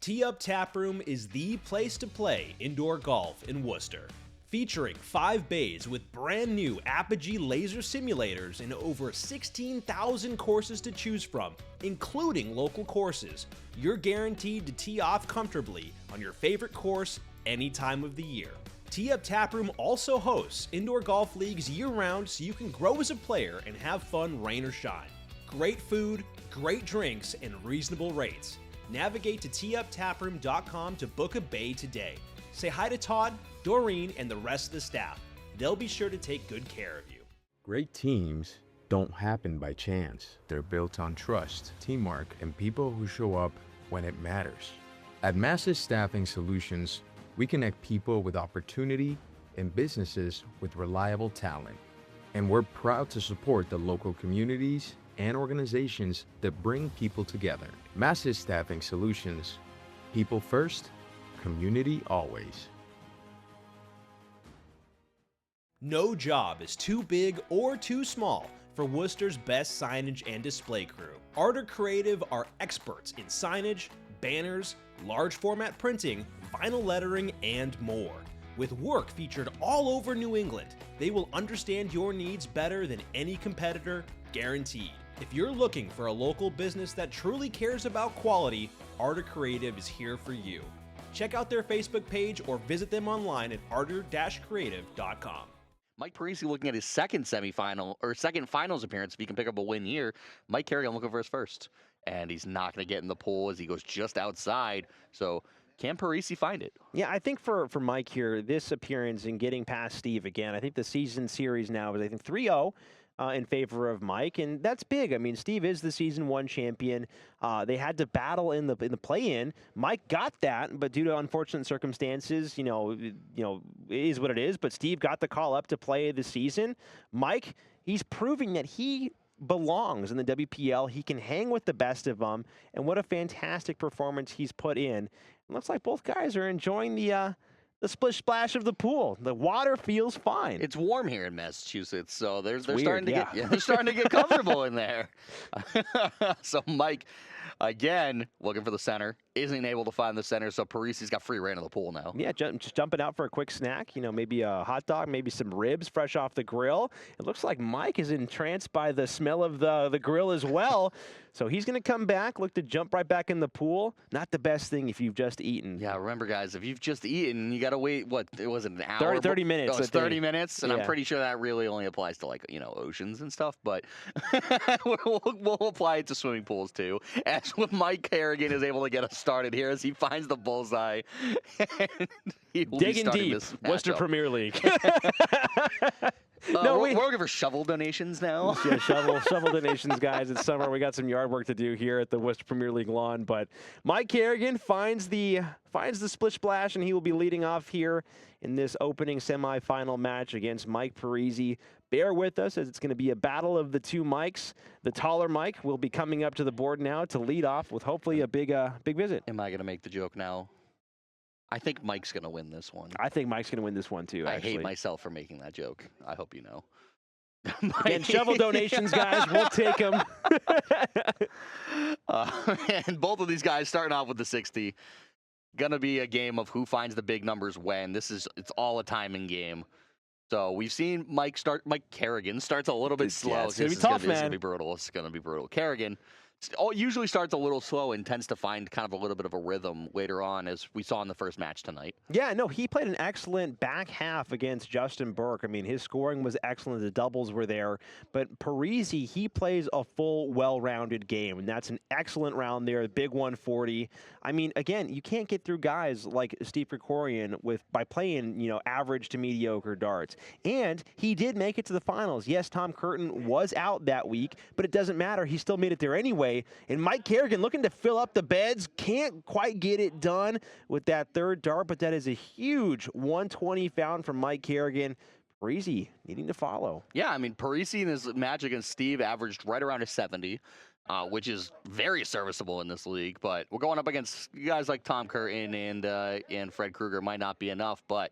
𝗬𝗏 Taproom is the place to play indoor golf in Worcester. Featuring 5 bays with brand new 𝗬𝗏𝗀𝗏 laser simulators and over 16,000 courses to choose from, including local courses, you're guaranteed to tee off comfortably on your favorite course any time of the year. 𝗬𝗏 Taproom also hosts indoor golf leagues year-round so you can grow as a player and have fun rain or shine. Great food, great drinks, and reasonable rates. Navigate to 𝗬𝗏taproom.com to book a bay today. Say hi to Todd, Doreen, and the rest of the staff. They'll be sure to take good care of you. Great teams don't happen by chance. They're built on trust, teamwork, and people who show up when it matters. At Massive Staffing Solutions, we connect people with opportunity and businesses with reliable talent. And we're proud to support the local communities and organizations that bring people together. Massive Staffing Solutions. People first, community always. No job is too big or too small for Worcester's best signage and display crew. Art Creative are experts in signage, banners, large format printing, vinyl lettering, and more. With work featured all over New England, they will understand your needs better than any competitor, guaranteed. If you're looking for a local business that truly cares about quality, Art Creative is here for you. Check out their Facebook page or visit them online at art-creative.com. Mike Parissi looking at his second semifinal or second finals appearance. If he can pick up a win here, Mike Carignan looking for his first, and he's not going to get in the pool as he goes just outside. So can Parissi find it? Yeah, I think for Mike here, this appearance and getting past Steve again, I think the season series now is, I think, 3-0. In favor of Mike, and that's big. I mean, Steve is the season 1 champion. They had to battle in the play-in. Mike got that, but due to unfortunate circumstances, you know, it is what it is. But Steve got the call up to play the season. Mike, he's proving that he belongs in the WPL. He can hang with the best of them, and what a fantastic performance he's put in. It looks like both guys are enjoying the splish splash of the pool. The water feels fine. It's warm here in Massachusetts, so they're weird, starting to get they're starting to get comfortable in there. So Mike, again, looking for the center, isn't able to find the center, so Parissi's got free reign of the pool now. Yeah, just jumping out for a quick snack. You know, maybe a hot dog, maybe some ribs fresh off the grill. It looks like Mike is entranced by the smell of the grill as well. So he's going to come back, look to jump right back in the pool. Not the best thing if you've just eaten. Yeah, remember, guys, if you've just etten, you got to wait, what, it was an hour? 30 minutes. Oh, it's 30 minutes, and yeah. I'm pretty sure that really only applies to, like, you know, oceans and stuff, but we'll apply it to swimming pools, too. As Mike Carignan is able to get us started here as he finds the bullseye. And he will digging deep, Worcester Premier League. No, we're looking for shovel donations now. Yeah, shovel donations, guys. It's summer. We got some yard work to do here at the Worcester Premier League lawn. But Mike Carignan finds the splish splash, and he will be leading off here in this opening semifinal match against Mike Parissi. Bear with us, as it's going to be a battle of the two Mikes. The taller Mike will be coming up to the board now to lead off with hopefully a big visit. Am I going to make the joke now? I think Mike's going to win this one. I think Mike's going to win this one, too, actually. I hate myself for making that joke. I hope you know. Again, shovel donations, guys. We'll take them. And both of these guys starting off with the 60. Going to be a game of who finds the big numbers when. It's all a timing game. So we've seen Mike Carignan starts a little bit slow. Yeah, it's going to be tough, man. It's going to be brutal. It's going to be brutal. Carignan usually starts a little slow and tends to find kind of a little bit of a rhythm later on, as we saw in the first match tonight. Yeah, no, he played an excellent back half against Justin Burke. I mean, his scoring was excellent. The doubles were there. But Parissi, he plays a full, well-rounded game, and that's an excellent round there, big 140. I mean, again, you can't get through guys like Steve Krikorian by playing, you know, average to mediocre darts. And he did make it to the finals. Yes, Tom Curtin was out that week, but it doesn't matter. He still made it there anyway. And Mike Carignan looking to fill up the beds, can't quite get it done with that third dart, but that is a huge 120 found from Mike Carignan. Parissi needing to follow. Yeah, I mean, Parissi in his match against Steve averaged right around a 70, which is very serviceable in this league. But we're going up against guys like Tom Curtin and Fred Krueger. Might not be enough, but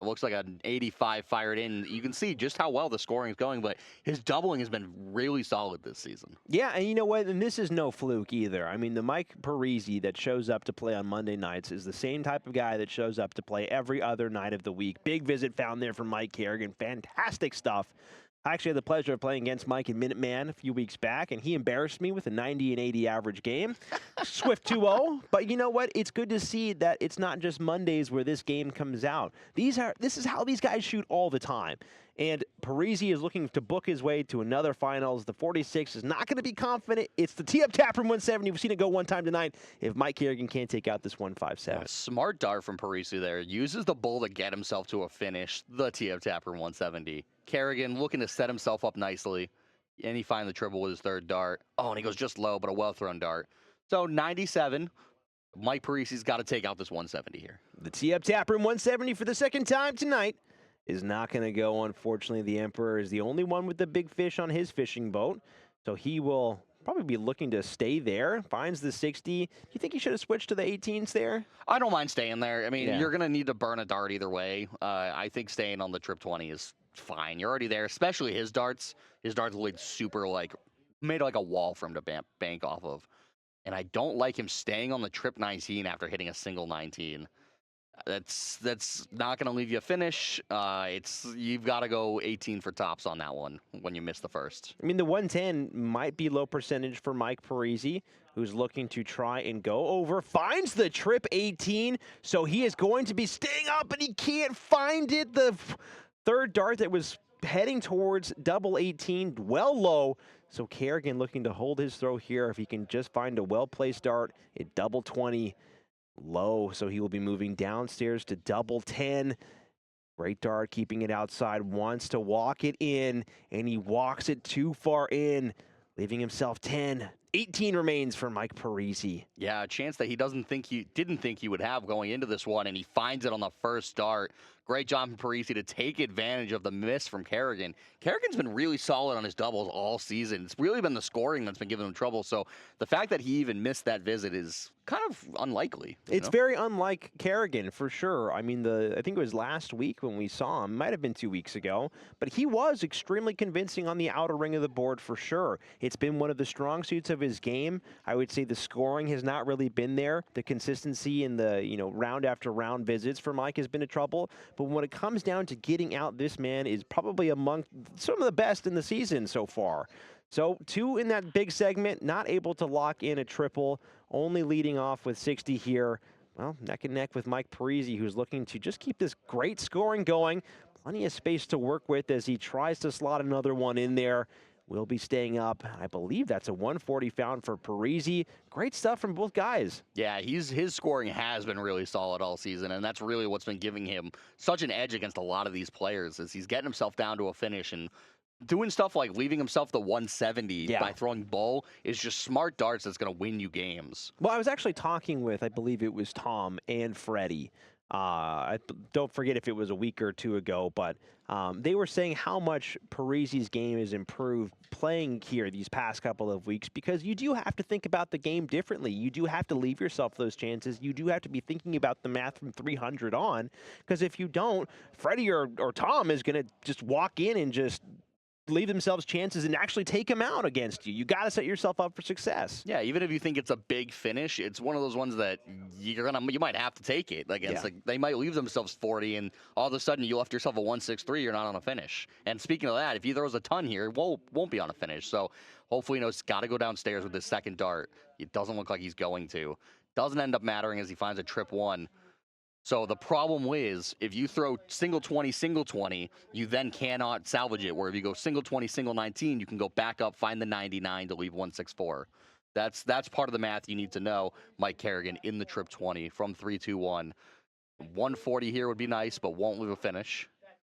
It looks like an 85 fired in. You can see just how well the scoring is going, but his doubling has been really solid this season. Yeah, and you know what? And this is no fluke either. I mean, the 𝗦𝗃𝗃𝗃𝗃 that shows up to play on Monday nights is the same type of guy that shows up to play every other night of the week. Big visit found there from Mike Carignan. Fantastic stuff. I actually had the pleasure of playing against Mike in Minuteman a few weeks back, and he embarrassed me with a 90 and 80 average game. Swift 2-0. But you know what? It's good to see that it's not just Mondays where this game comes out. This is how these guys shoot all the time. And Parissi is looking to book his way to another finals. The 46 is not going to be confident. It's the tee-up-tap from 170. We've seen it go one time tonight if Mike Carignan can't take out this 157. Smart dart from Parissi there. Uses the bull to get himself to a finish. The tee-up-tap from 170. Carignan looking to set himself up nicely. And he finds the triple with his third dart. Oh, and he goes just low, but a well-thrown dart. So 97. Mike Parissi's got to take out this 170 here. The tee-up-tap room 170 for the second time tonight is not going to go. Unfortunately, the Emperor is the only one with the big fish on his fishing boat. So he will probably be looking to stay there. Finds the 60. Do you think he should have switched to the 18s there? I don't mind staying there. I mean, Yeah. You're going to need to burn a dart either way. I think staying on the trip 20 is fine. You're already there, especially his darts. His darts look super, made like a wall for him to bank off of. And I don't like him staying on the trip 19 after hitting a single 19. That's not going to leave you a finish. You've got to go 18 for tops on that one when you miss the first. I mean, the 110 might be low percentage for Mike Parissi, who's looking to try and go over. Finds the trip 18, so he is going to be staying up, and he can't find it. The third dart that was heading towards double 18, well low. So Carignan looking to hold his throw here. If he can just find a well-placed dart at double 20, low, so he will be moving downstairs to double 10. Great dart, keeping it outside, wants to walk it in, and he walks it too far in, leaving himself 10. 18 remains for Mike Parissi. Yeah, a chance that he didn't think he would have going into this one, and he finds it on the first dart. Great job from Parissi to take advantage of the miss from Carignan. Carrigan's been really solid on his doubles all season. It's really been the scoring that's been giving him trouble. So the fact that he even missed that visit is kind of unlikely. It's very unlike Carignan, for sure. I mean, I think it was last week when we saw him. Might have been 2 weeks ago. But he was extremely convincing on the outer ring of the board, for sure. It's been one of the strong suits of his game. I would say the scoring has not really been there. The consistency in the, round after round visits for Mike has been a trouble. But when it comes down to getting out, this man is probably among some of the best in the season so far. So 2 in that big segment, not able to lock in a triple, only leading off with 60 here. Well, neck and neck with Mike Parissi, who's looking to just keep this great scoring going. Plenty of space to work with as he tries to slot another one in there. Will be staying up. I believe that's a 140 found for Parissi. Great stuff from both guys. Yeah, his scoring has been really solid all season, and that's really what's been giving him such an edge against a lot of these players, is he's getting himself down to a finish and doing stuff like leaving himself the 170 by throwing bull is just smart darts that's going to win you games. Well, I was actually talking with, I believe it was Tom and Freddie. I don't forget if it was a week or 2 ago, but they were saying how much Parissi's game has improved playing here these past couple of weeks, because you do have to think about the game differently. You do have to leave yourself those chances. You do have to be thinking about the math from 300 on, because if you don't, Freddie or Tom is going to just walk in and just leave themselves chances and actually take them out against you. You got to set yourself up for success. Yeah, even if you think it's a big finish, it's one of those ones that you might have to take it. They might leave themselves 40, and all of a sudden you left yourself a 163. You're not on a finish. And speaking of that, if he throws a ton here, it won't be on a finish. So hopefully, he's got to go downstairs with his second dart. It doesn't look like he's going to. Doesn't end up mattering as he finds a trip 1. So the problem is, if you throw single 20, you then cannot salvage it. Where if you go single 20, single 19, you can go back up, find the 99 to leave 164. That's part of the math you need to know. Mike Carignan in the trip 20 from 3-2-1. 140 here would be nice, but won't leave a finish.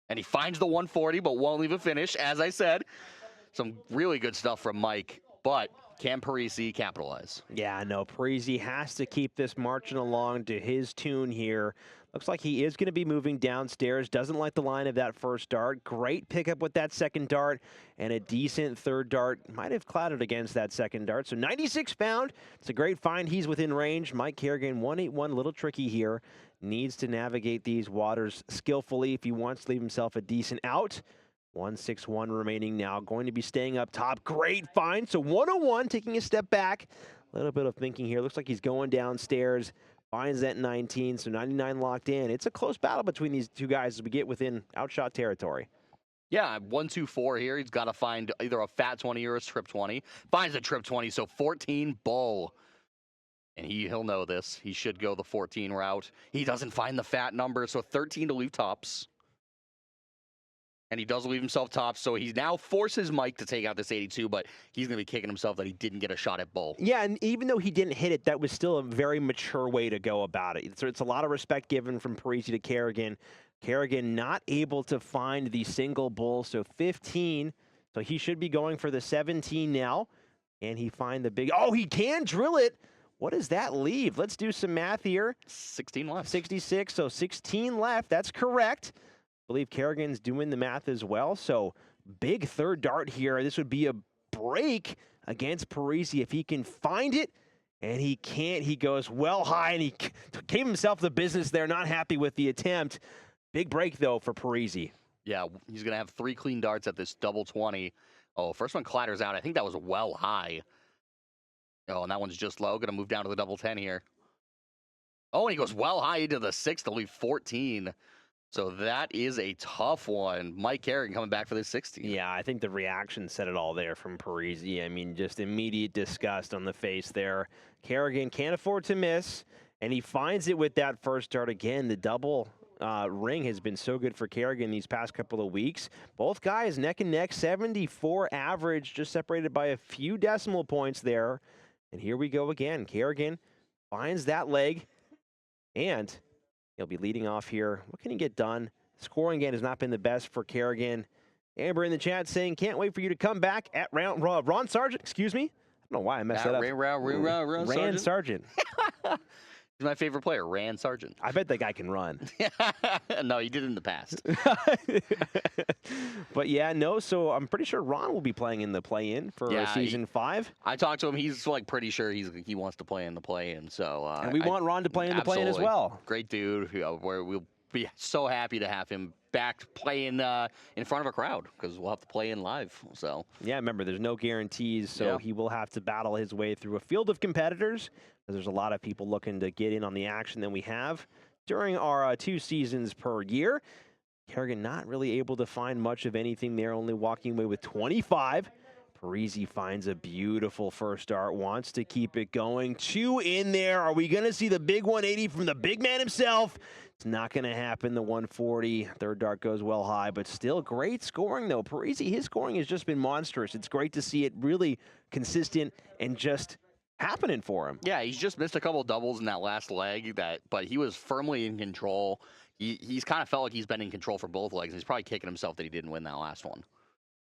And he finds the 140, but won't leave a finish. As I said, some really good stuff from Mike, but Can Parissi capitalize? Yeah, no, Parissi has to keep this marching along to his tune here. Looks like he is going to be moving downstairs. Doesn't like the line of that first dart. Great pickup with that second dart, and a decent third dart. Might have clouded against that second dart. So 96 pound. It's a great find. He's within range. Mike Carignan, 181, a little tricky here. Needs to navigate these waters skillfully if he wants to leave himself a decent out. 161 remaining now. Going to be staying up top. Great find. So 101, taking a step back. A little bit of thinking here. Looks like he's going downstairs. Finds that 19, so 99 locked in. It's a close battle between these two guys as we get within outshot territory. Yeah, 1-2-4 here. He's got to find either a fat 20 or a trip 20. Finds a trip 20, so 14 bull. And he'll know this. He should go the 14 route. He doesn't find the fat number, so 13 to leave tops. And he does leave himself tops, so he now forces Mike to take out this 82, but he's going to be kicking himself that he didn't get a shot at bull. Yeah, and even though he didn't hit it, that was still a very mature way to go about it. So it's a lot of respect given from Parissi to Carignan. Carignan not able to find the single bull, so 15. So he should be going for the 17 now. And he find the big, oh, he can drill it. What does that leave? Let's do some math here. 16 left. 66, so 16 left. That's correct. I believe Carrigan's doing the math as well. So big third dart here. This would be a break against Parissi if he can find it. And he can't. He goes well high, and he gave himself the business there. Not happy with the attempt. Big break, though, for Parissi. Yeah, he's going to have 3 clean darts at this double 20. Oh, first one clatters out. I think that was well high. Oh, and that one's just low. Going to move down to the double 10 here. Oh, and he goes well high into the 6 to leave 14. So that is a tough one. Mike Carignan coming back for this 16. Yeah, I think the reaction said it all there from Parissi. I mean, just immediate disgust on the face there. Carignan can't afford to miss, and he finds it with that first dart again. The double ring has been so good for Carignan these past couple of weeks. Both guys neck and neck, 74 average, just separated by a few decimal points there. And here we go again. Carignan finds that leg, and he'll be leading off here. What can he get done? Scoring again has not been the best for Carignan. Amber in the chat saying, can't wait for you to come back at Ron Sargent. Excuse me. I don't know why I messed that up. Ran Sargent. He's my favorite player, Ran Sargent. I bet that guy can run. No, he did in the past. But yeah, no, so I'm pretty sure Ron will be playing in the play-in for season 5. I talked to him. He's like pretty sure he wants to play in the play-in. So and we want Ron to play in the play-in as well. Great dude. We'll be so happy to have him back playing in front of a crowd because we'll have to play in live. So yeah, remember there's no guarantees, so he will have to battle his way through a field of competitors. There's a lot of people looking to get in on the action that we have during our 2 seasons per year. Carignan not really able to find much of anything there, only walking away with 25. Parissi finds a beautiful first dart, wants to keep it going. 2 in there. Are we going to see the big 180 from the big man himself? It's not going to happen. The 140. Third dart goes well high, but still great scoring, though. Parissi, his scoring has just been monstrous. It's great to see it really consistent and just happening for him. Yeah, he's just missed a couple doubles in that last leg, but he was firmly in control. He's kind of felt like he's been in control for both legs, and he's probably kicking himself that he didn't win that last one.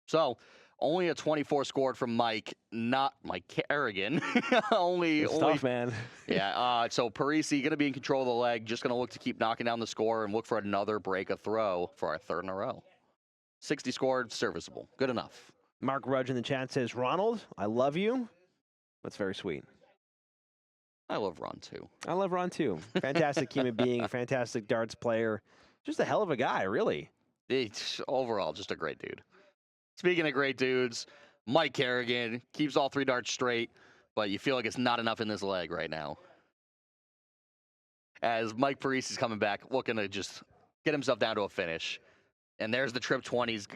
So only a 24 scored from Mike, not Mike Carignan. only tough, man. Yeah. So Parissi going to be in control of the leg, just going to look to keep knocking down the score and look for another break a throw for our 3rd in a row. 60 scored, serviceable, good enough. Mark Rudge in the chat says, Ronald, I love you. That's very sweet. I love Ron, too. I love Ron, too. Fantastic human being, fantastic darts player. Just a hell of a guy, really. Overall, just a great dude. Speaking of great dudes, Mike Carignan keeps all 3 darts straight, but you feel like it's not enough in this leg right now. As Mike Parissi's coming back, looking to just get himself down to a finish. And there's the trip 20s.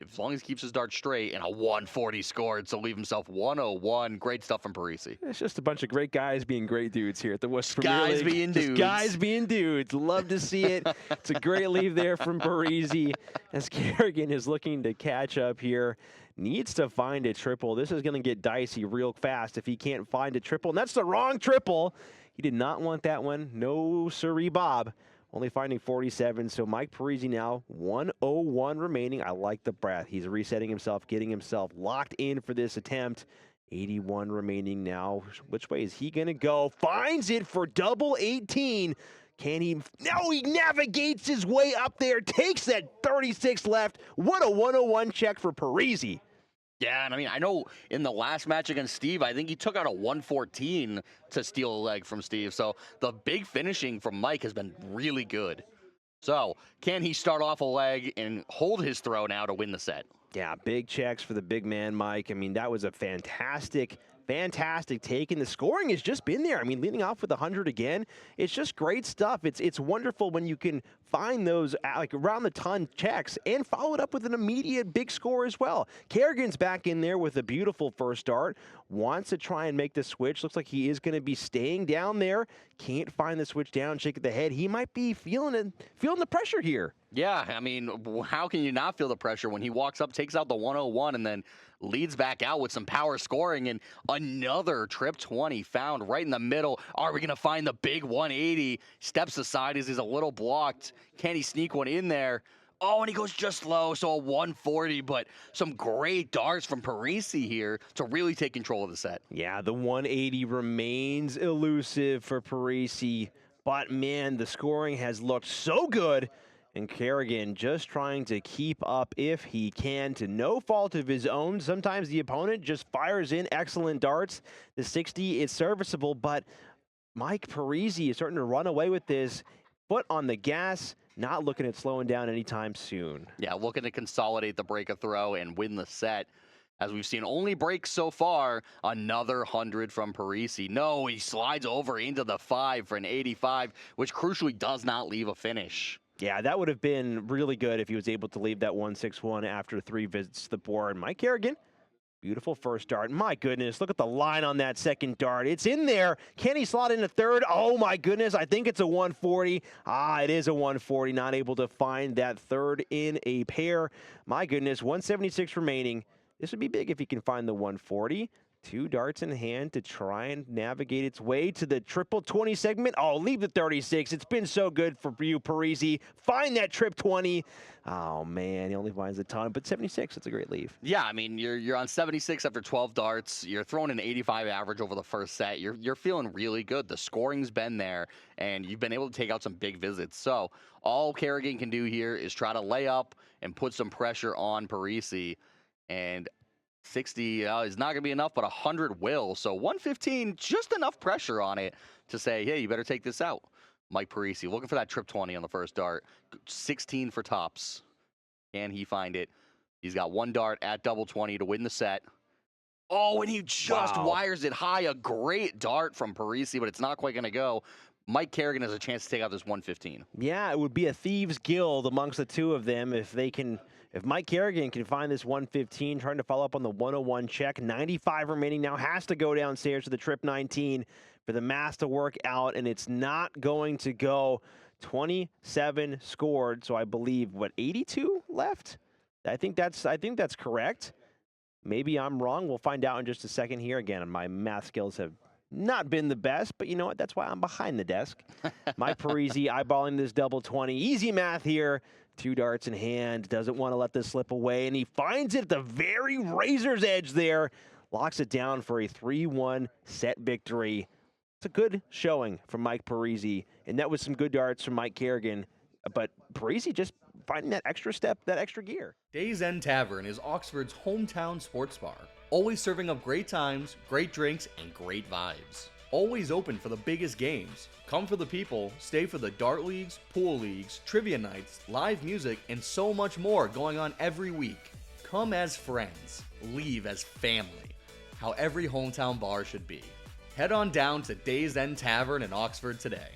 As long as he keeps his dart straight, and a 140 scored, so leave himself 101. Great stuff from Parissi. It's just a bunch of great guys being great dudes here at the Worcester Premier Guys League. being dudes. Guys being dudes. Love to see it. It's a great leave there from Parissi as Carignan is looking to catch up here. Needs to find a triple. This is going to get dicey real fast if he can't find a triple. And that's the wrong triple. He did not want that one. No, sirree, Bob. Only finding 47, so Mike Parissi now 101 remaining. I like the breath. He's resetting himself, getting himself locked in for this attempt. 81 remaining now. Which way is he going to go? Finds it for double 18. Can he? No, he navigates his way up there, takes that 36 left. What a 101 check for Parissi. Yeah, and I mean, I know in the last match against Steve, I think he took out a 114 to steal a leg from Steve. So the big finishing from Mike has been really good. So can he start off a leg and hold his throw now to win the set? Yeah, big checks for the big man, Mike. I mean, that was a fantastic take, and the scoring has just been there. I mean, leading off with 100 again, it's just great stuff. It's wonderful when you can find those like around the ton checks and follow it up with an immediate big score as well. Carrigan's back in there with a beautiful first start. Wants to try and make the switch. Looks like he is going to be staying down there. Can't find the switch down, shake the head. He might be feeling the pressure here. Yeah, I mean, how can you not feel the pressure when he walks up, takes out the 101, and then leads back out with some power scoring, and another trip 20 found right in the middle. Are we going to find the big 180? Steps aside as he's a little blocked. Can he sneak one in there? Oh, and he goes just low, so a 140, but some great darts from Parissi here to really take control of the set. Yeah, the 180 remains elusive for Parissi, but man, the scoring has looked so good. And Carignan just trying to keep up if he can, to no fault of his own. Sometimes the opponent just fires in excellent darts. The 60 is serviceable, but Mike Parissi is starting to run away with this. Foot on the gas, not looking at slowing down anytime soon. Yeah, looking to consolidate the break of throw and win the set. As we've seen only breaks so far, another 100 from Parissi. No, he slides over into the 5 for an 85, which crucially does not leave a finish. Yeah, that would have been really good if he was able to leave that 161 after 3 visits to the board. Mike Carignan, beautiful first dart. My goodness, look at the line on that second dart. It's in there. Can he slot in a third? Oh my goodness, I think it's a 140. It is a 140. Not able to find that third in a pair. My goodness, 176 remaining. This would be big if he can find the 140. 2 darts in hand to try and navigate its way to the triple 20 segment. Oh, leave the 36. It's been so good for you, Parissi. Find that trip 20. Oh, man, he only finds a ton, but 76, that's a great leave. Yeah, I mean, you're on 76 after 12 darts. You're throwing an 85 average over the first set. You're feeling really good. The scoring's been there, and you've been able to take out some big visits. So all Carignan can do here is try to lay up and put some pressure on Parissi, and 60 is not going to be enough, but 100 will. So 115, just enough pressure on it to say, hey, you better take this out. Mike Parissi looking for that trip 20 on the first dart. 16 for tops. Can he find it? He's got 1 dart at double 20 to win the set. Oh, and he just wires it high. A great dart from Parissi, but it's not quite going to go. Mike Carignan has a chance to take out this 115. Yeah, it would be a thieves guild amongst the two of them if they can. If Mike Carignan can find this 115, trying to follow up on the 101 check. 95 remaining now, has to go downstairs to the trip 19 for the math to work out, and it's not going to go. 27 scored, so I believe, what, 82 left? I think that's correct. Maybe I'm wrong. We'll find out in just a second here. Again, my math skills have not been the best, but you know what? That's why I'm behind the desk. Mike Parissi eyeballing this double 20. Easy math here. 2 darts in hand. Doesn't want to let this slip away, and he finds it at the very razor's edge there. Locks it down for a 3-1 set victory. It's a good showing from Mike Parissi, and that was some good darts from Mike Carignan. But Parissi just finding that extra step, that extra gear. Days End Tavern is Oxford's hometown sports bar. Always serving up great times, great drinks, and great vibes. Always open for the biggest games. Come for the people, stay for the dart leagues, pool leagues, trivia nights, live music, and so much more going on every week. Come as friends, leave as family. How every hometown bar should be. Head on down to Days End Tavern in Oxford today.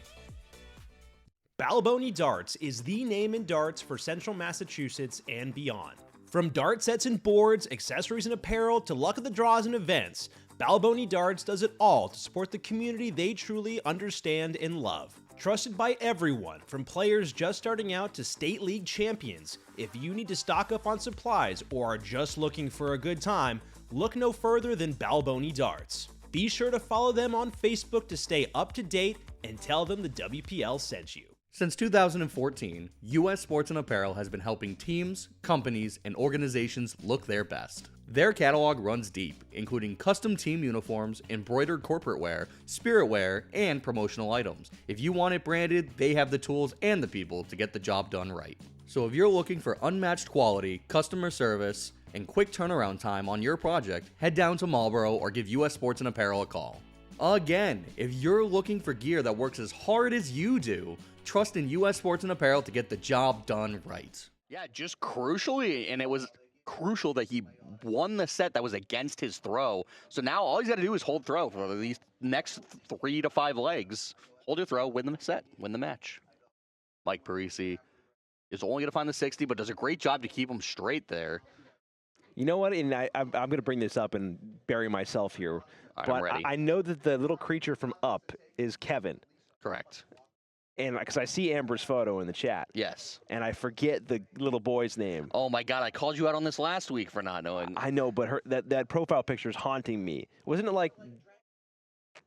𝗬𝗏𝗀𝗎 Darts is the name in darts for Central Massachusetts and beyond. From dart sets and boards, accessories and apparel, to luck of the draws and events, 𝗬𝗏𝗀𝗎 Darts does it all to support the community they truly understand and love. Trusted by everyone, from players just starting out to state league champions, if you need to stock up on supplies or are just looking for a good time, look no further than 𝗬𝗏𝗀𝗎 Darts. Be sure to follow them on Facebook to stay up to date and tell them the WPL sent you. Since 2014, U.S. Sports and Apparel has been helping teams, companies, and organizations look their best. Their catalog runs deep, including custom team uniforms, embroidered corporate wear, spirit wear, and promotional items. If you want it branded, they have the tools and the people to get the job done right. So if you're looking for unmatched quality, customer service, and quick turnaround time on your project, head down to Marlboro or give U.S. Sports and Apparel a call. Again, if you're looking for gear that works as hard as you do, trust in U.S. Sports and Apparel to get the job done right. Yeah, just crucially, and it was crucial that he won the set that was against his throw. So now all he's got to do is hold throw for these next 3 to 5 legs. Hold your throw, win the set, win the match. 𝗦𝗃𝗧𝗏 is only going to find the 60, but does a great job to keep him straight there. You know what? And I'm going to bring this up and bury myself here. I'm ready. I know that the little creature from Up is Kevin. Correct. And because I see Amber's photo in the chat. Yes. And I forget the little boy's name. Oh my God, I called you out on this last week for not knowing. I know, but that profile picture is haunting me. Wasn't it like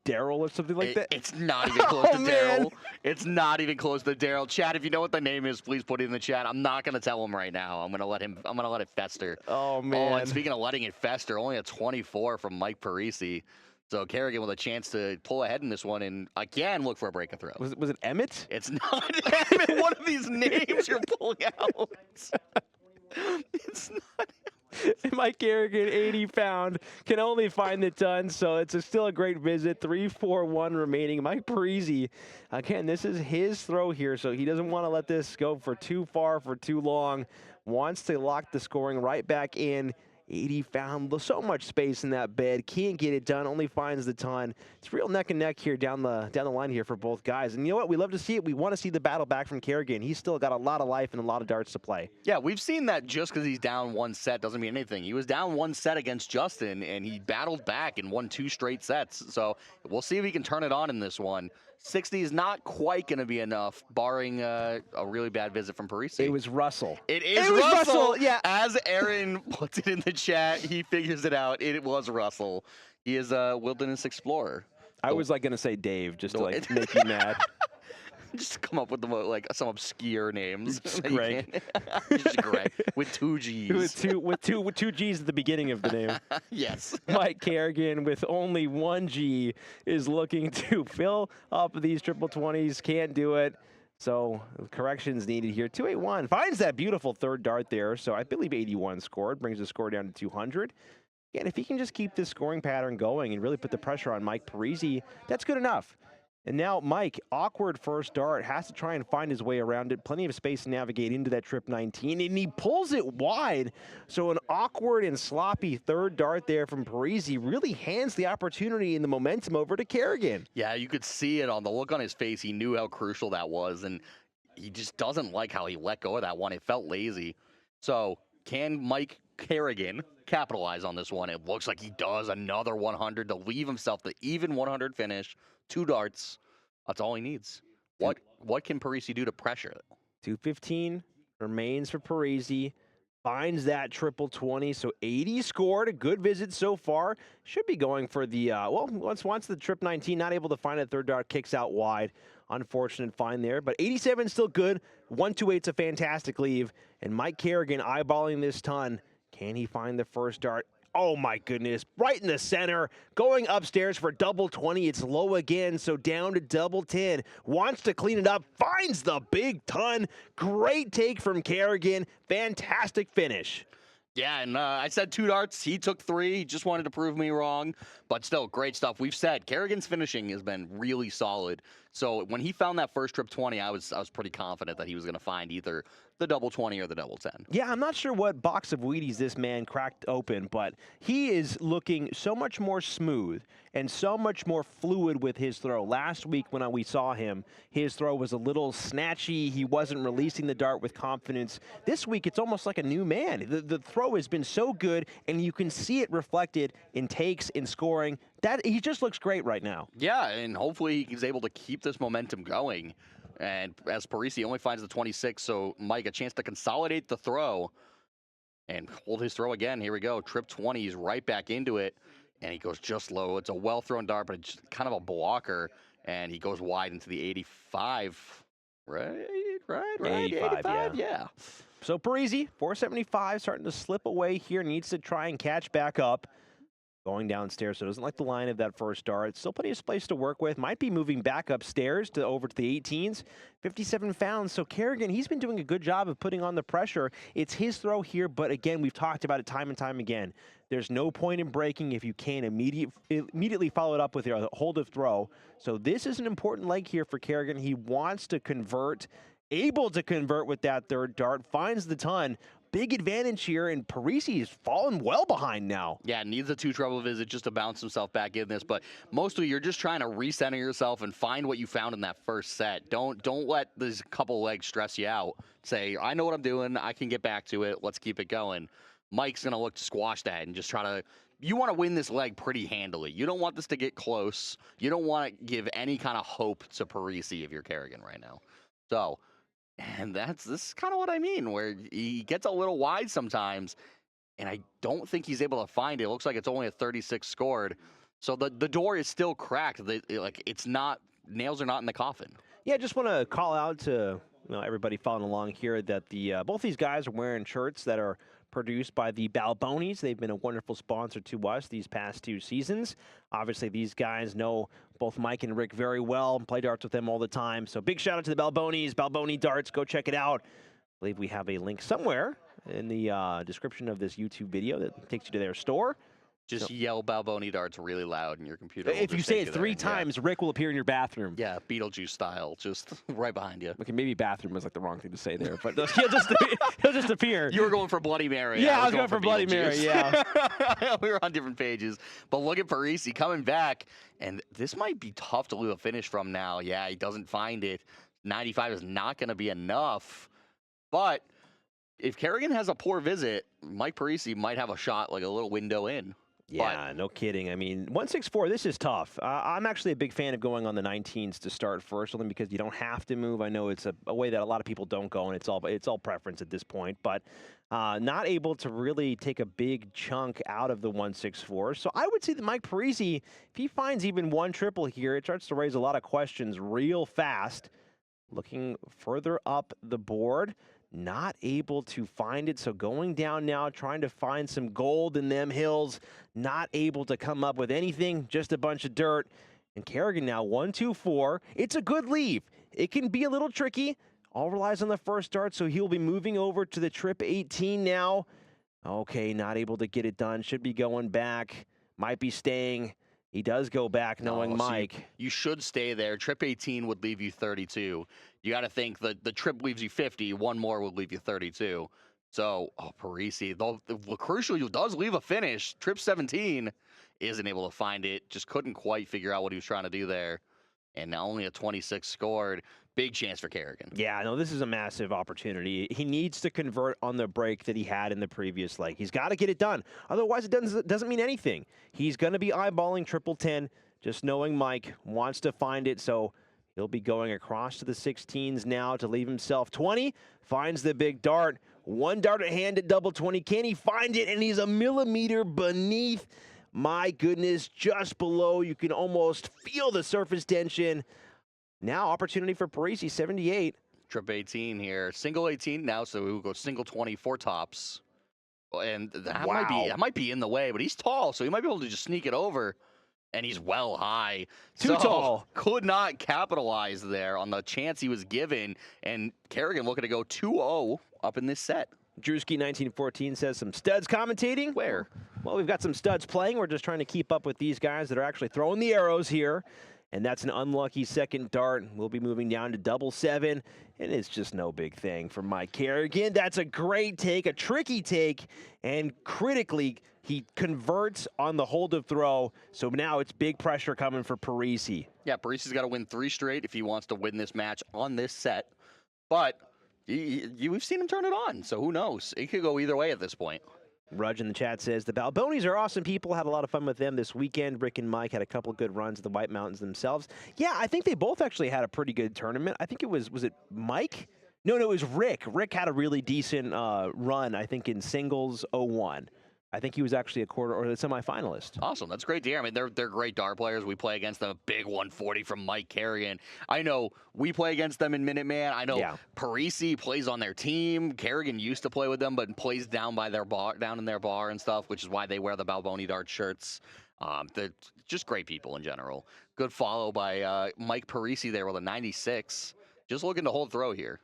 Daryl or something like that? It's not even close to man. Daryl. It's not even close to Daryl. Chad, if you know what the name is, please put it in the chat. I'm not gonna tell him right now. I'm gonna let it fester. Oh man. Oh, and speaking of letting it fester, only a 24 from Parissi. So Carignan with a chance to pull ahead in this one and again look for a break of throw. Was it Emmett? It's not Emmett. What are these names you're pulling out? It's not. Mike Carignan, 80 pound, can only find the ton, so it's still a great visit. 3-4-1 remaining. Parissi, again, this is his throw here, so he doesn't want to let this go for too far, for too long. Wants to lock the scoring right back in. 80 found so much space in that bed. Can't get it done. Only finds the ton. It's real neck and neck here down the line here for both guys. And you know what? We love to see it. We want to see the battle back from Carignan. He's still got a lot of life and a lot of darts to play. Yeah, we've seen that just because he's down one set doesn't mean anything. He was down one set against Justin, and he battled back and won 2 straight sets. So we'll see if he can turn it on in this one. 60 is not quite going to be enough, barring a really bad visit from Parissi. It was Russell. It is Russell. Yeah. As Aaron puts it in the chat, he figures it out. It was Russell. He is a wilderness explorer. I was going to say Dave, just to make you mad. Just come up with some obscure names. Just Greg. Just Greg with 2 G's. with two G's at the beginning of the name. Yes. Mike Carignan with only 1 G is looking to fill up these triple 20s. Can't do it. So corrections needed here. 281 finds that beautiful third dart there. So I believe 81 scored, brings the score down to 200. And if he can just keep this scoring pattern going and really put the pressure on Parissi, that's good enough. And now Mike, awkward first dart, has to try and find his way around it. Plenty of space to navigate into that trip 19, and he pulls it wide. So an awkward and sloppy third dart there from Parissi really hands the opportunity and the momentum over to Carignan. Yeah, you could see it on the look on his face. He knew how crucial that was, and he just doesn't like how he let go of that one. It felt lazy. So can Mike Carignan capitalize on this one? It looks like he does. Another 100 to leave himself the even 100 finish. 2 darts. That's all he needs. What can Parissi do to pressure it? 215 remains for Parissi. Finds that triple 20. So 80 scored. A good visit so far. Should be going for the, once the trip 19, not able to find it. Third dart kicks out wide. Unfortunate find there. But 87 is still good. 128's a fantastic leave. And Mike Carignan eyeballing this ton. Can he find the first dart? Oh my goodness, right in the center, going upstairs for double 20. It's low again, so down to double 10. Wants to clean it up, finds the big ton. Great take from Carignan, fantastic finish. Yeah, and I said 2 darts. He took 3. He just wanted to prove me wrong. But still, great stuff. We've said Carrigan's finishing has been really solid. So when he found that first trip 20, I was pretty confident that he was going to find either the double 20 or the double 10. Yeah, I'm not sure what box of Wheaties this man cracked open, but he is looking so much more smooth and so much more fluid with his throw. Last week when we saw him, his throw was a little snatchy. He wasn't releasing the dart with confidence. This week, it's almost like a new man. The throw has been so good, and you can see it reflected in takes, in scoring. He just looks great right now. Yeah, and hopefully he's able to keep this momentum going. And as Parissi only finds the 26, so Mike, a chance to consolidate the throw and hold his throw again. Here we go. Trip 20, he's right back into it, and he goes just low. It's a well-thrown dart, but it's kind of a blocker, and he goes wide into the 85. Right. 85, yeah. So Parissi, 475, starting to slip away here. Needs to try and catch back up. Going downstairs, so doesn't like the line of that first dart. Still plenty of space to work with. Might be moving back upstairs to over to the 18s. 57 pounds. So Carignan, he's been doing a good job of putting on the pressure. It's his throw here, but again, we've talked about it time and time again. There's no point in breaking if you can't immediately follow it up with your hold of throw. So this is an important leg here for Carignan. He wants to convert, able to convert with that third dart, finds the ton. Big advantage here, and Parissi is fallen well behind now. Yeah, needs a 2 treble visit just to bounce himself back in this, but mostly you're just trying to recenter yourself and find what you found in that first set. Don't let these couple legs stress you out. Say, I know what I'm doing, I can get back to it, let's keep it going. Mike's going to look to squash that and just try to... You want to win this leg pretty handily. You don't want this to get close. You don't want to give any kind of hope to Parissi if you're Carignan right now. So... And this is kind of what I mean, where he gets a little wide sometimes, and I don't think he's able to find it. It looks like it's only a 36 scored. So the door is still cracked. It's not, nails are not in the coffin. Yeah, I just want to call out to everybody following along here that both these guys are wearing shirts that are produced by the 𝗪𝗏𝗀𝗻𝗀. They've been a wonderful sponsor to us these past 2 seasons. Obviously, these guys know both Mike and Rick very well, play darts with them all the time. So big shout out to the 𝗪𝗏𝗀𝗻𝗀s, 𝗪𝗏𝗀𝗀 Darts. Go check it out. I believe we have a link somewhere in the description of this YouTube video that takes you to their store. Just yell 𝗪𝗏𝗀𝗀𝗀 Darts really loud in your computer. If you say it 3 times, yeah. Rick will appear in your bathroom. Yeah, Beetlejuice style, just right behind you. Okay, maybe bathroom was like the wrong thing to say there, but he'll just appear. You were going for Bloody Mary. Yeah, I was going for Bloody Mary, yeah. We were on different pages. But look at Parissi coming back, and this might be tough to leave a finish from now. Yeah, he doesn't find it. 95 is not going to be enough. But if Carignan has a poor visit, Mike Parissi might have a shot, like a little window in. Yeah, no kidding. I mean, 164, this is tough. I'm actually a big fan of going on the 19s to start first, only because you don't have to move. I know it's a way that a lot of people don't go, and it's all preference at this point. But not able to really take a big chunk out of the 164. So I would say that Mike Parissi, if he finds even 1 triple here, it starts to raise a lot of questions real fast. Looking further up the board. Not able to find it, so going down now, trying to find some gold in them hills. Not able to come up with anything, just a bunch of dirt. And Carignan now 124. It's a good leave. It can be a little tricky. All relies on the first dart, so he'll be moving over to the trip 18 now. Okay, not able to get it done. Should be going back. Might be staying. He does go back, knowing Mike. So you should stay there. Trip 18 would leave you 32. You got to think that the trip leaves you 50. 1 more would leave you 32. So, Parissi, though crucial, does leave a finish. Trip 17 isn't able to find it. Just couldn't quite figure out what he was trying to do there. And now only a 26 scored. Big chance for Carignan. Yeah, no, this is a massive opportunity. He needs to convert on the break that he had in the previous leg. He's got to get it done. Otherwise, it doesn't mean anything. He's going to be eyeballing triple 10, just knowing Mike wants to find it. So he'll be going across to the 16s now to leave himself 20. Finds the big dart. 1 dart at hand at double 20. Can he find it? And he's a millimeter beneath. My goodness, just below. You can almost feel the surface tension. Now, opportunity for Parissi, 78. Trip 18 here. Single 18 now, so we'll go single 20, 4 tops. And that might be in the way, but he's tall, so he might be able to just sneak it over. And he's well high. Too tall. Could not capitalize there on the chance he was given. And Carignan looking to go 2-0 up in this set. 𝗪𝗀𝗀𝗀 1914 says some studs commentating. Where? Well, we've got some studs playing. We're just trying to keep up with these guys that are actually throwing the arrows here. And that's an unlucky second dart. We'll be moving down to double 7. And it's just no big thing for Mike Carignan. That's a great take, a tricky take. And critically, he converts on the hold of throw. So now it's big pressure coming for Parissi. Yeah, Parissi's got to win 3 straight if he wants to win this match on this set. But we've seen him turn it on, so who knows? It could go either way at this point. Rudge in the chat says, the 𝗪𝗏𝗀𝗀𝗀s are awesome people. Had a lot of fun with them this weekend. Rick and Mike had a couple good runs at the White Mountains themselves. Yeah, I think they both actually had a pretty good tournament. I think it was it Mike? No, it was Rick. Rick had a really decent run, I think, in singles 01. I think he was actually a quarter or a semifinalist. Awesome. That's great to hear. I mean, they're great dart players. We play against them. A big 140 from Mike Carignan. I know we play against them in Minuteman. I know Parissi plays on their team. Carignan used to play with them, but plays down by their bar, down in their bar and stuff, which is why they wear the 𝗏𝗏𝗀𝗻𝗏 dart shirts. They're just great people in general. Good follow by Mike Parissi there with a 96. Just looking to hold throw here.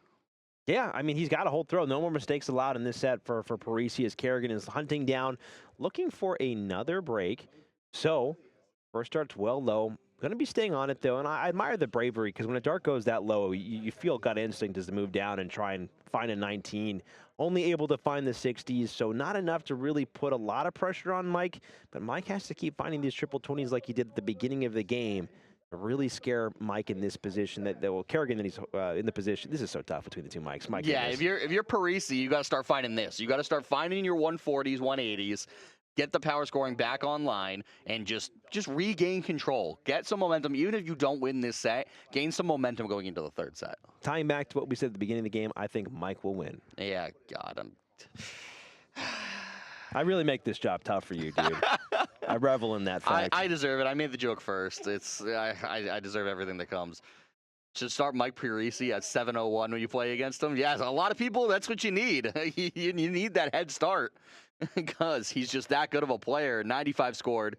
Yeah, I mean, he's got a hold throw. No more mistakes allowed in this set for Parissi as Carignan is hunting down, looking for another break. So, first dart's well low. Going to be staying on it, though, and I admire the bravery because when a dart goes that low, you feel gut instinct is to move down and try and find a 19. Only able to find the 60s, so not enough to really put a lot of pressure on Mike, but Mike has to keep finding these triple 20s like he did at the beginning of the game. Really scare Mike in this position. Well, Carignan, that he's in the position. This is so tough between the two Mikes. Mike, yeah, if you're Parissi, you got to start finding this. You got to start finding your 140s, 180s, get the power scoring back online, and just regain control. Get some momentum. Even if you don't win this set, gain some momentum going into the third set. Tying back to what we said at the beginning of the game, I think Mike will win. Yeah, God, I really make this job tough for you, dude. I revel in that fact. I deserve it. I made the joke first. I deserve everything that comes. Should start Mike Parissi at 7:01 when you play against him. Yes, a lot of people, that's what you need. You need that head start because he's just that good of a player. 95 scored,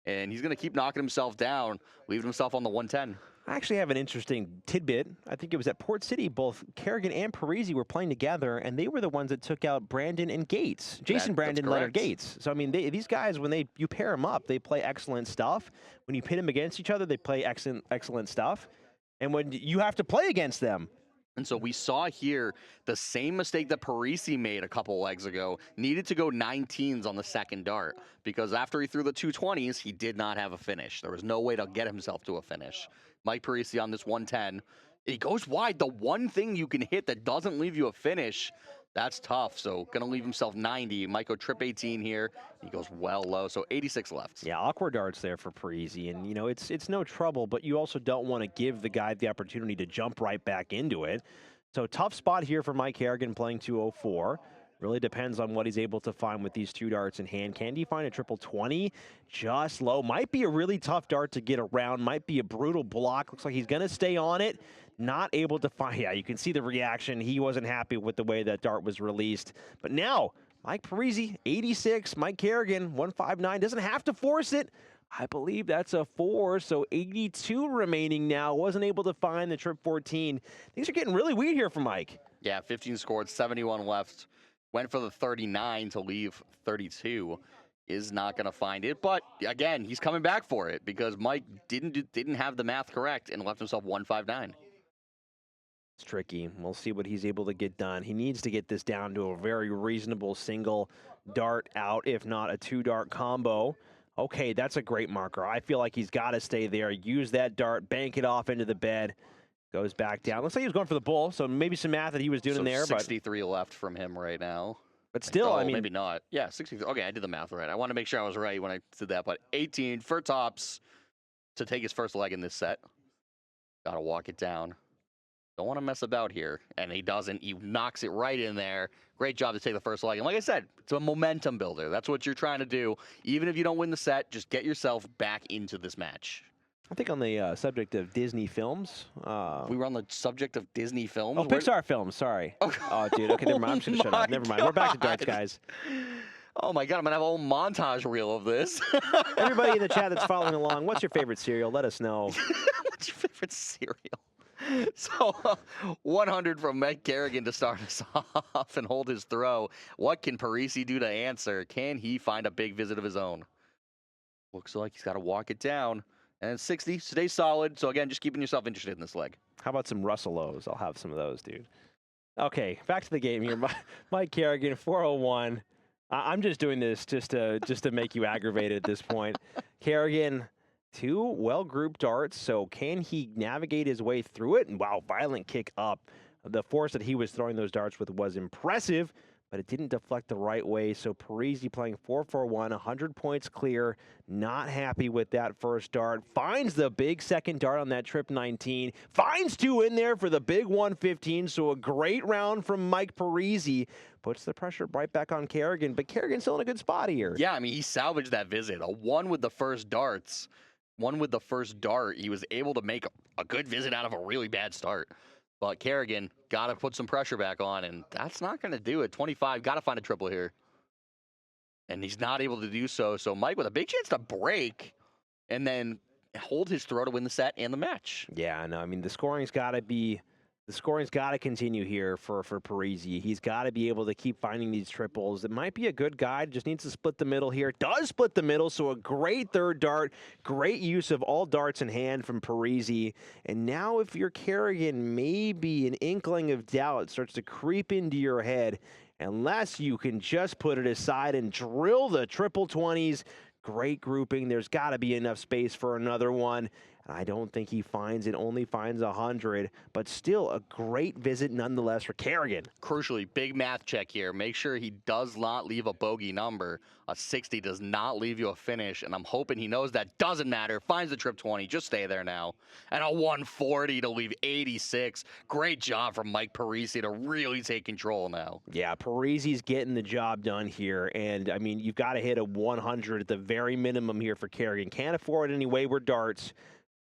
and he's going to keep knocking himself down, leaving himself on the 110. I actually have an interesting tidbit. I think it was at Port City, both Carignan and Parissi were playing together, and they were the ones that took out Brandon and Gates. Jason Brandon, Leonard Gates. So, I mean, these guys, when you pair them up, they play excellent stuff. When you pit them against each other, they play excellent stuff. And when you have to play against them. And so we saw here the same mistake that Parissi made a couple legs ago. Needed to go 19s on the second dart because after he threw the 220s, he did not have a finish. There was no way to get himself to a finish. Mike Parissi on this 110. He goes wide. The one thing you can hit that doesn't leave you a finish, that's tough. So going to leave himself 90. Might go trip 18 here. He goes well low. So 86 left. Yeah, awkward darts there for Parissi. And, you know, it's no trouble, but you also don't want to give the guy the opportunity to jump right back into it. So tough spot here for Mike Carignan playing 204. Really depends on what he's able to find with these two darts in hand. Can he find a triple 20? Just low. Might be a really tough dart to get around. Might be a brutal block. Looks like he's going to stay on it. Not able to find. Yeah, you can see the reaction. He wasn't happy with the way that dart was released. But now, Mike Parissi, 86. Mike Carignan, 159. Doesn't have to force it. I believe that's a 4, so 82 remaining now. Wasn't able to find the trip 14. Things are getting really weird here for Mike. Yeah, 15 scored, 71 left. Went for the 39 to leave 32. Is not going to find it. But, again, he's coming back for it because Mike didn't have the math correct and left himself 159. It's tricky. We'll see what he's able to get done. He needs to get this down to a very reasonable single dart out, if not a two-dart combo. Okay, that's a great marker. I feel like he's got to stay there. Use that dart, bank it off into the bed. Goes back down. Looks like he was going for the bull, so maybe some math that he was doing there. 63 left from him right now. But still, I mean... maybe not. Yeah, 63. Okay, I did the math right. I want to make sure I was right when I did that. But 18 for tops to take his first leg in this set. Got to walk it down. Don't want to mess about here. And he doesn't. He knocks it right in there. Great job to take the first leg. And like I said, it's a momentum builder. That's what you're trying to do. Even if you don't win the set, just get yourself back into this match. I think on the subject of Disney films. We were on the subject of Disney films? Oh, Pixar films, sorry. Oh, dude, okay, never mind. I'm just going to shut up. Never mind. We're back to darts, guys. Oh, my God. I'm going to have a whole montage reel of this. Everybody in the chat that's following along, what's your favorite cereal? Let us know. What's your favorite cereal? So, 100 from Mike Carignan to start us off and hold his throw. What can Parissi do to answer? Can he find a big visit of his own? Looks like he's got to walk it down. And 60, stay solid. So, again, just keeping yourself interested in this leg. How about some Russell O's? I'll have some of those, dude. Okay, back to the game here. Mike Carignan, 401. I'm just doing this just to make you aggravated at this point. Carignan, 2 well-grouped darts. So can he navigate his way through it? And wow, violent kick up. The force that he was throwing those darts with was impressive. but it didn't deflect the right way. So Parissi playing 4-4-1, 100 points clear. Not happy with that first dart. Finds the big second dart on that trip 19. Finds 2 in there for the big 115. So a great round from Parissi. Puts the pressure right back on Carignan, but Carrigan's still in a good spot here. Yeah, I mean, he salvaged that visit. A 1 with the first darts. 1 with the first dart. He was able to make a good visit out of a really bad start. But Carignan got to put some pressure back on, and that's not going to do it. 25, got to find a triple here. And he's not able to do so. So Mike with a big chance to break and then hold his throw to win the set and the match. Yeah, no, I mean, the scoring's got to continue here for Parissi. He's got to be able to keep finding these triples. It might be a good guide, just needs to split the middle here. Does split the middle, so a great third dart. Great use of all darts in hand from Parissi. And now if you're Carignan, maybe an inkling of doubt starts to creep into your head, unless you can just put it aside and drill the triple 20s. Great grouping. There's got to be enough space for another one. I don't think he finds it, only finds 100, but still a great visit nonetheless for Carignan. Crucially, big math check here. Make sure he does not leave a bogey number. A 60 does not leave you a finish, and I'm hoping he knows that doesn't matter. Finds the trip 20, just stay there now. And a 140 to leave 86. Great job from Parissi to really take control now. Yeah, Parissi's getting the job done here, and I mean, you've got to hit a 100 at the very minimum here for Carignan. Can't afford any wayward darts.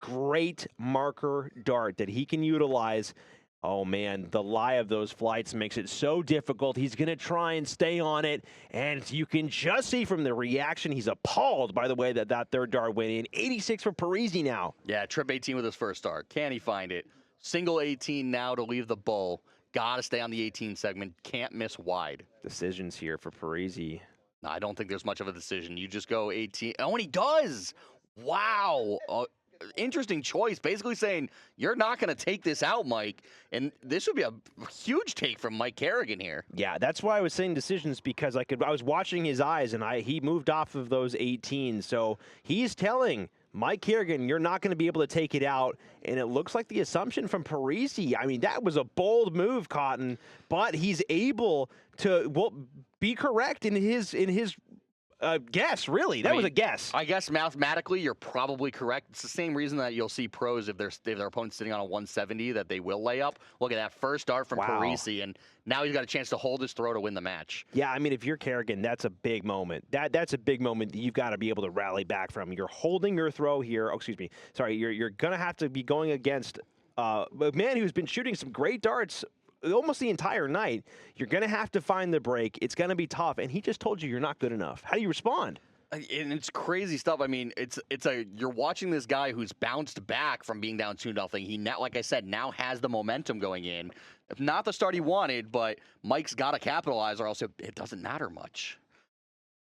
Great marker dart that he can utilize. Oh man, the lie of those flights makes it so difficult. He's going to try and stay on it, and you can just see from the reaction, he's appalled by the way that third dart went in. 86 for Parissi now. Yeah, trip 18 with his first dart. Can he find it? Single 18 now to leave the bowl. Got to stay on the 18 segment. Can't miss wide. Decisions here for Parissi. No, I don't think there's much of a decision. You just go 18. Oh, and he does. Wow. Interesting choice, basically saying you're not going to take this out, Mike, and this would be a huge take from Carignan here. Yeah, that's why I was saying decisions, because I was watching his eyes and he moved off of those 18, so he's telling Carignan, you're not going to be able to take it out, and it looks like the assumption from Parissi. I mean, that was a bold move, Cotton, but he's able to be correct in his guess, really. That was a guess. I guess mathematically, you're probably correct. It's the same reason that you'll see pros, if their opponent's sitting on a 170, that they will lay up. Look at that first dart from Parissi, and now he's got a chance to hold his throw to win the match. Yeah, I mean, if you're Carignan, that's a big moment. That's a big moment that you've got to be able to rally back from. You're holding your throw here. Oh, excuse me. Sorry, you're going to have to be going against a man who's been shooting some great darts almost the entire night. You're going to have to find the break. It's going to be tough, and he just told you you're not good enough. How do you respond? And it's crazy stuff. I mean, you're watching this guy who's bounced back from being down 2-0. He now, like I said, now has the momentum going in. If not the start he wanted, but Mike's got to capitalize, or else it doesn't matter much.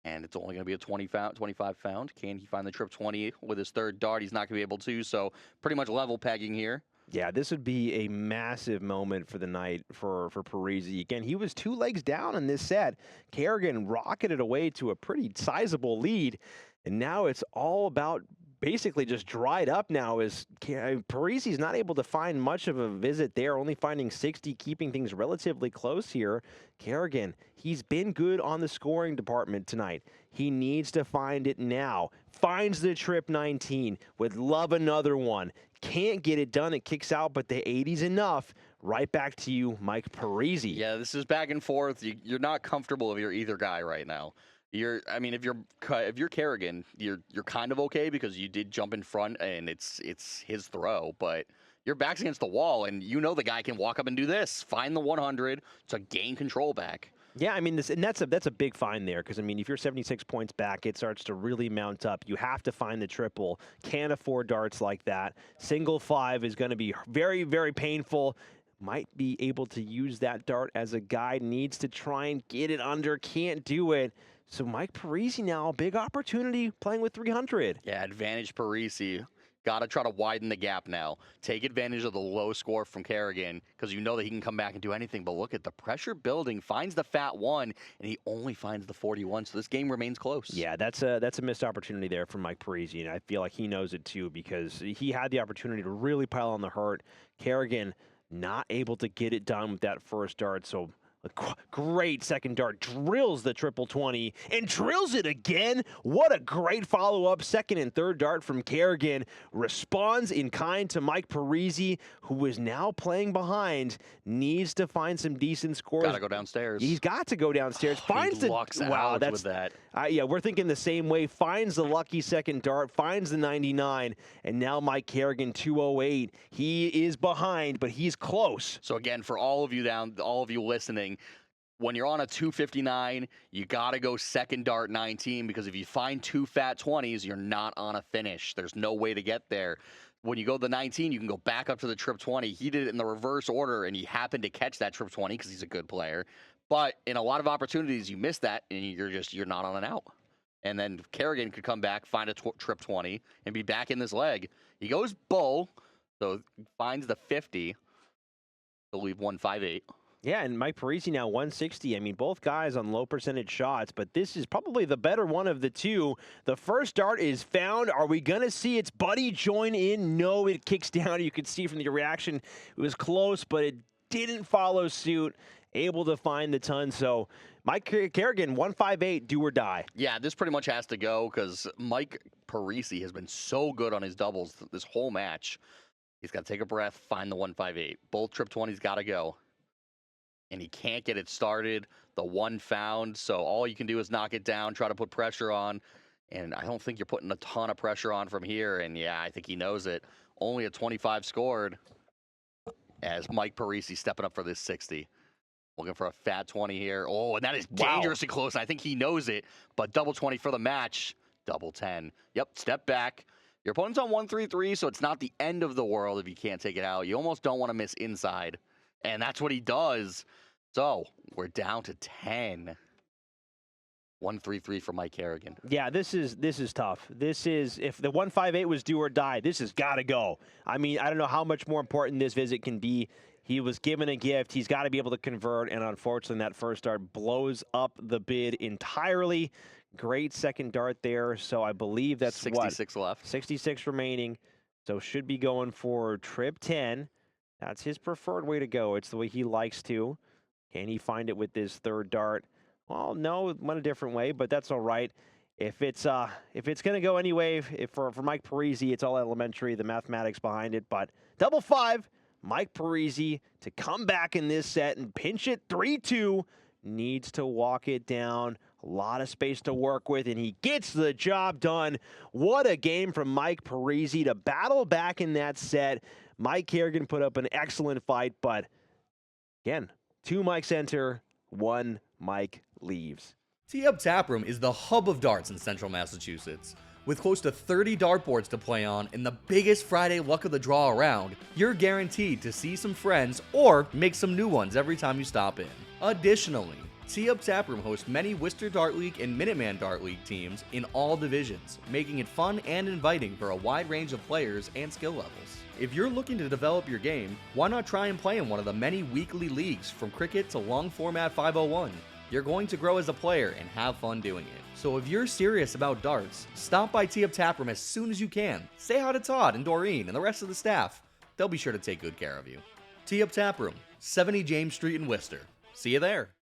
And it's only going to be a 25 found. Can he find the trip 20 with his third dart? He's not going to be able to, so pretty much level pegging here. Yeah, this would be a massive moment for the night for Parissi. Again, he was 2 legs down in this set. Carignan rocketed away to a pretty sizable lead, and now it's all about basically just dried up now, as Parissi's not able to find much of a visit there, only finding 60, keeping things relatively close here. Carignan, he's been good on the scoring department tonight. He needs to find it now. Finds the trip 19, would love another one. Can't get it done, it kicks out, but the 80's enough. Right back to you, Parissi. Yeah, this is back and forth. You're not comfortable if you're either guy right now. If you're Carignan, you're kind of okay because you did jump in front and it's his throw, but your back's against the wall and you know the guy can walk up and do this, find the 100 to gain control back. Yeah, I mean, that's a big find there, because I mean, if you're 76 points back, it starts to really mount up. You have to find the triple. Can't afford darts like that. Single 5 is going to be very, very painful. Might be able to use that dart as a guide. Needs to try and get it under. Can't do it. So Parissi now, big opportunity playing with 300. Yeah, advantage Parissi. Got to try to widen the gap now. Take advantage of the low score from Carignan, because you know that he can come back and do anything. But look at the pressure building. Finds the fat 1, and he only finds the 41. So this game remains close. Yeah, that's a missed opportunity there from Parissi, and I feel like he knows it too, because he had the opportunity to really pile on the hurt. Carignan not able to get it done with that first dart. So Great second dart, drills the triple 20 and drills it again. What a great follow-up second and third dart from Carignan. Responds in kind to 𝗦𝗃𝗃𝗀𝗃, who is now playing behind. Needs to find some decent scores. Gotta go downstairs. He's got to go downstairs. Finds he the lucks wow. out That's with that. Yeah, we're thinking the same way. Finds the lucky second dart. Finds the 99, and now Mike Carignan 208. He is behind, but he's close. So again, for all of you listening, when you're on a 259, you got to go second dart 19, because if you find two fat 20s, you're not on a finish. There's no way to get there. When you go to the 19, you can go back up to the trip 20. He did it in the reverse order, and he happened to catch that trip 20 because he's a good player. But in a lot of opportunities, you miss that, and you're not on an out. And then Carignan could come back, find a trip 20, and be back in this leg. He goes bull, so finds the 50. He'll leave 158. Yeah, and Mike Parissi now 160. I mean, both guys on low percentage shots, but this is probably the better one of the two. The first dart is found. Are we going to see its buddy join in? No, it kicks down. You could see from the reaction, it was close, but it didn't follow suit. Able to find the ton. So Mike Carignan, 158, do or die. Yeah, this pretty much has to go because Mike Parissi has been so good on his doubles this whole match. He's got to take a breath, find the 158. Both trip 20s got to go. And he can't get it started. The one found, so all you can do is knock it down, try to put pressure on. And I don't think you're putting a ton of pressure on from here. And yeah, I think he knows it. Only a 25 scored as Mike Parissi stepping up for this 60. Looking for a fat 20 here. Oh, and that is dangerously close. And I think he knows it. But double 20 for the match. Double 10. Yep, step back. Your opponent's on 133, so it's not the end of the world if you can't take it out. You almost don't want to miss inside. And that's what he does. So we're down to 10. 133 for Mike Carignan. Yeah, this is tough. This is, if the 158 was do or die, this has got to go. I mean, I don't know how much more important this visit can be. He was given a gift. He's got to be able to convert, and unfortunately, that first dart blows up the bid entirely. Great second dart there, so I believe that's 66 left. 66 remaining, so should be going for trip 10. That's his preferred way to go. It's the way he likes to. Can he find it with this third dart? Well, no, it went a different way, but that's all right. If it's going to go anyway, for Mike Parissi, it's all elementary, the mathematics behind it, but double 5. Mike Parissi to come back in this set and pinch it 3-2. Needs to walk it down. A lot of space to work with, and he gets the job done. What a game from Mike Parissi to battle back in that set. Mike Carignan put up an excellent fight, but again, 2 Mikes enter, 1 Mike leaves. 𝗬𝗙 Tap Room is the hub of darts in central Massachusetts. With close to 30 dartboards to play on and the biggest Friday luck of the draw around, you're guaranteed to see some friends or make some new ones every time you stop in. Additionally, 𝗬𝗙 Tap Room hosts many Worcester Dart League and Minuteman Dart League teams in all divisions, making it fun and inviting for a wide range of players and skill levels. If you're looking to develop your game, why not try and play in one of the many weekly leagues from cricket to long format 501? You're going to grow as a player and have fun doing it. So if you're serious about darts, stop by 𝗬𝗙 Tap Room as soon as you can. Say hi to Todd and Doreen and the rest of the staff. They'll be sure to take good care of you. 𝗬𝗙 Tap Room, 70 James Street in Worcester. See you there.